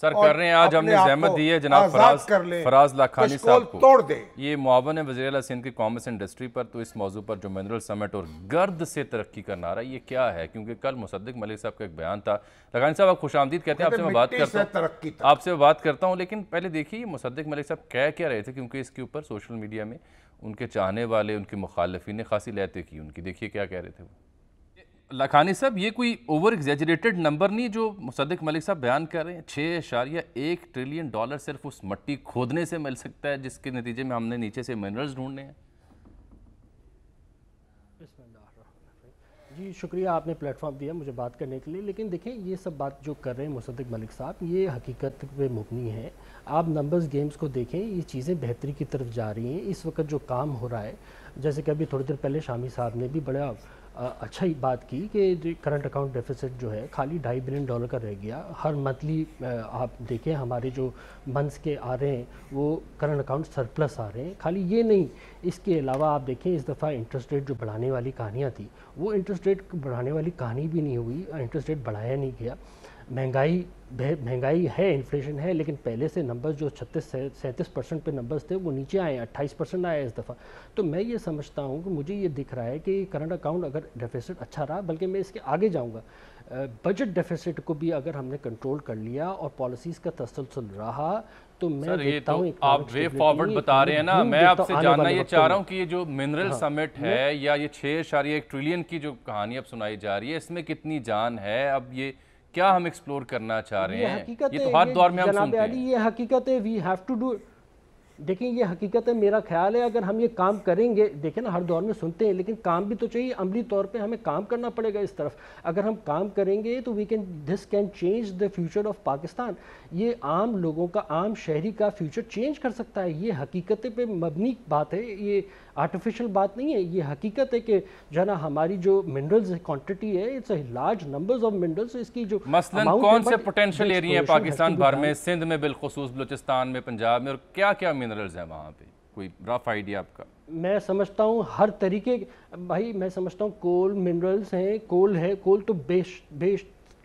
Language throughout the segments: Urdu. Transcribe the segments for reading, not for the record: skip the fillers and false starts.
سر کر رہے ہیں. آج ہم نے زحمت دی ہے جناب فراز لاکھانی صاحب کو توڑ دیں. یہ معاون وزیر اعلیٰ سندھ کی کامرس انڈسٹری پر. تو اس موضوع پر جو منرل سمٹ اور گرد سے ترقی کا نعرہ یہ کیا ہے؟ کیونکہ کل مصدق ملک صاحب کا ایک بیان تھا. لاکھانی صاحب آپ خوش آمدید کہتے ہیں, آپ سے میں بات کرتا ہوں. لیکن پہلے دیکھیے مصدق ملک صاحب کہہ کیا رہے تھے, کیونکہ اس کے اوپر سوشل میڈیا میں ان کے چاہنے والے, ان کے مخالفین نے خاصی لہتے کی ان کی. دیکھیے کیا کہہ رہے تھے وہ. لاکھانی صاحب یہ کوئی اوور ایگزیجریٹڈ نمبر نہیں جو مصدق ملک صاحب بیان کر رہے ہیں؟ 6.1 ٹریلین ڈالر صرف اس مٹی کھودنے سے مل سکتا ہے جس کے نتیجے میں ہم نے نیچے سے منرلز ڈھونڈنے ہیں. جی شکریہ, آپ نے پلیٹ فارم دیا مجھے بات کرنے کے لیے. لیکن دیکھیں یہ سب بات جو کر رہے ہیں مصدق ملک صاحب یہ حقیقت پہ مبنی ہے. آپ نمبرز گیمز کو دیکھیں, یہ چیزیں بہتری کی طرف جا رہی ہیں. اس وقت جو کام ہو رہا ہے, جیسے کہ ابھی تھوڑی دیر پہلے شامی صاحب نے بھی بڑا اچھا ہی بات کی کہ کرنٹ اکاؤنٹ ڈیفیسٹ جو ہے خالی $2.5 بلین کا رہ گیا. ہر منتھلی آپ دیکھیں ہمارے جو منتھس کے آ رہے ہیں وہ کرنٹ اکاؤنٹ سرپلس آ رہے ہیں. خالی یہ نہیں, اس کے علاوہ آپ دیکھیں اس دفعہ انٹرسٹ ریٹ جو بڑھانے والی کہانیاں تھیں وہ انٹرسٹ ریٹ بڑھانے والی کہانی بھی نہیں ہوئی, انٹرسٹ ریٹ بڑھایا نہیں گیا. مہنگائی ہے, انفلیشن ہے, لیکن پہلے سے نمبرز جو 36-37% پہ نمبرز تھے وہ نیچے آئے ہیں, 28% آئے اس دفعہ. تو میں یہ سمجھتا ہوں کہ مجھے یہ دکھ رہا ہے کہ کرنٹ اکاؤنٹ اگر ڈیفیسٹ اچھا رہا, بلکہ میں اس کے آگے جاؤں گا, بجٹ ڈیفیسٹ کو بھی اگر ہم نے کنٹرول کر لیا اور پالیسیز کا تسلسل رہا تو میں دیکھتا ہوں آپ وے فارورڈ بتا رہے ہیں نا. میں آپ سے جاننا یہ چاہ رہا ہوں کہ یہ جو منرل سمٹ ہے یا یہ 6.1 ٹریلین کی جو کہانی اب سنائی جا رہی ہے اس میں کتنی جان ہے؟ اب یہ کیا ہم ایکسپلور کرنا چاہ رہے ہیں؟ یہ تو ہر دور میں ہم سنتے ہیں. یہ حقیقت ہے, وی ہیو ٹو ڈو. دیکھیں یہ حقیقت ہے, میرا خیال ہے اگر ہم یہ کام کریں گے, دیکھیں نا ہر دور میں سنتے ہیں لیکن کام بھی تو چاہیے, عملی طور پہ ہمیں کام کرنا پڑے گا اس طرف. اگر ہم کام کریں گے تو this can change the future of Pakistan. یہ عام لوگوں کا, عام شہری کا فیوچر چینج کر سکتا ہے. یہ حقیقت پہ مبنی بات ہے, یہ آرٹیفیشل بات نہیں ہے. یہ حقیقت ہے کہ جو ہے نا ہماری جو منرلز کوانٹٹی ہے, it's a large numbers of minerals. اس کی جو مثلا کون سے پوٹینشیل ایریا ہیں پاکستان بھر میں, سندھ میں بالخصوص, بلوچستان میں, پنجاب میں, اور کیا کیا منرلز ہیں وہاں پہ؟ کوئی رف آئیڈیا آپ کا؟ میں سمجھتا ہوں ہر طریقے, بھائی میں سمجھتا ہوں کول منرلز ہیں, کول ہے, کول تو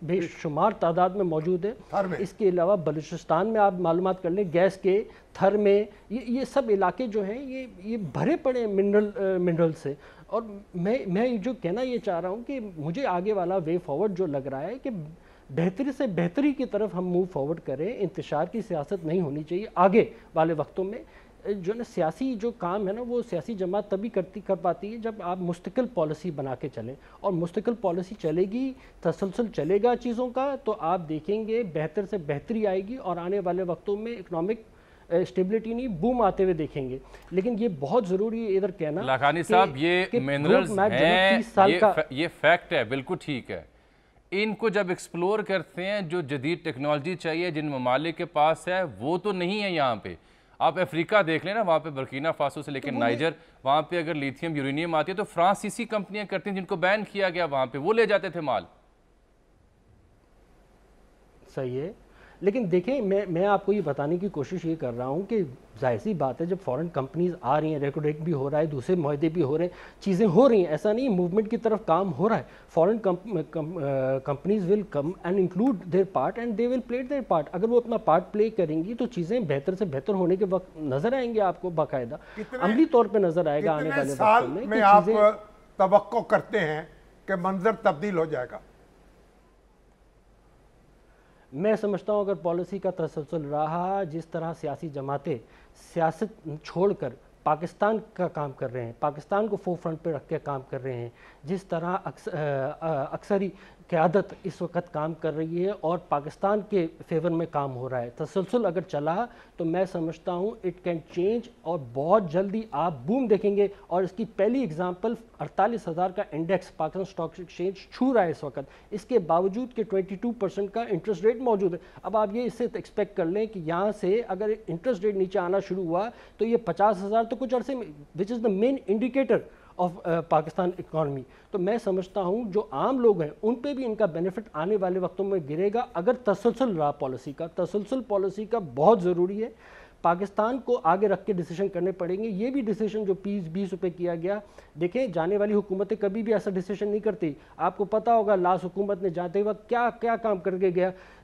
بے شمار تعداد میں موجود ہے. اس کے علاوہ بلوچستان میں آپ معلومات کر لیں, گیس کے, تھر میں, یہ سب علاقے جو ہیں یہ بھرے پڑے ہیں منرل سے. اور میں جو کہنا یہ چاہ رہا ہوں کہ مجھے آگے والا وے فارورڈ جو لگ رہا ہے کہ بہتری سے بہتری کی طرف ہم موو فارورڈ کریں. انتشار کی سیاست نہیں ہونی چاہیے آگے والے وقتوں میں. جو نا سیاسی جو کام ہے نا وہ سیاسی جماعت تبھی کر پاتی ہے جب آپ مستقل پالیسی بنا کے چلیں, اور مستقل پالیسی چلے گی, تسلسل چلے گا چیزوں کا, تو آپ دیکھیں گے بہتر سے بہتری آئے گی اور آنے والے وقتوں میں اکنامک اسٹیبلٹی نہیں, بوم آتے ہوئے دیکھیں گے. لیکن یہ بہت ضروری ہے ادھر کہنا. لاکھانی صاحب یہ منرلز ہیں, یہ فیکٹ ہے, بالکل ٹھیک ہے. ان کو جب ایکسپلور کرتے ہیں, جو جدید ٹیکنالوجی چاہیے جن ممالک کے پاس ہے وہ تو نہیں ہے یہاں پہ. آپ افریقہ دیکھ لیں نا, وہاں پہ برکینا فاسو سے لیکن نائجر, وہاں پہ اگر لیتھیم یورینیم آتی ہے تو فرانسیسی کمپنیاں کرتی ہیں جن کو بین کیا گیا, وہاں پہ وہ لے جاتے تھے مال. صحیح ہے, لیکن دیکھیں میں آپ کو یہ بتانے کی کوشش یہ کر رہا ہوں کہ ظاہر سی بات ہے جب فورن کمپنیز آ رہی ہیں, ریکوڈیٹ بھی ہو رہا ہے, دوسرے معاہدے بھی ہو رہے ہیں, چیزیں ہو رہی ہیں, ایسا نہیں موومنٹ کی طرف کام ہو رہا ہے. Foreign companies will come and include their part and they will play their part. اگر وہ اپنا پارٹ پلے کریں گی تو چیزیں بہتر سے بہتر ہونے کے وقت نظر آئیں گے آپ کو, باقاعدہ عملی طور پہ نظر آئے گا آنے والے وقتوں میں. میں آپ توقع کرتے ہیں کہ منظر تبدیل ہو جائے گا؟ میں سمجھتا ہوں اگر پالیسی کا تسلسل رہا, جس طرح سیاسی جماعتیں سیاست چھوڑ کر پاکستان کا کام کر رہے ہیں, پاکستان کو فور فرنٹ پہ رکھ کے کام کر رہے ہیں, جس طرح اکثری قیادت اس وقت کام کر رہی ہے اور پاکستان کے فیور میں کام ہو رہا ہے, تسلسل اگر چلا تو میں سمجھتا ہوں اٹ کین چینج, اور بہت جلدی آپ بوم دیکھیں گے. اور اس کی پہلی اگزامپل 48,000 کا انڈیکس پاکستان اسٹاک ایکسچینج چھو رہا ہے اس وقت, اس کے باوجود کہ 22% کا انٹرسٹ ریٹ موجود ہے. اب آپ یہ اس سے ایکسپیکٹ کر لیں کہ یہاں سے اگر انٹرسٹ ریٹ نیچے آنا شروع ہوا تو یہ 50,000 تو کچھ عرصے میں, وچ از دا مین انڈیکیٹر آف پاکستان اکانومی. تو میں سمجھتا ہوں جو عام لوگ ہیں ان پہ بھی ان کا بینیفٹ آنے والے وقتوں میں گرے گا اگر تسلسل رہا پالیسی کا. تسلسل پالیسی کا بہت ضروری ہے. پاکستان کو آگے رکھ کے ڈیسیشن کرنے پڑیں گے. یہ بھی ڈیسیشن جو 20 روپے کیا گیا, دیکھیں جانے والی حکومتیں کبھی بھی ایسا ڈیسیشن نہیں کرتی. آپ کو پتا ہوگا لاس حکومت نے جاتے وقت کیا کام کر کے گیا.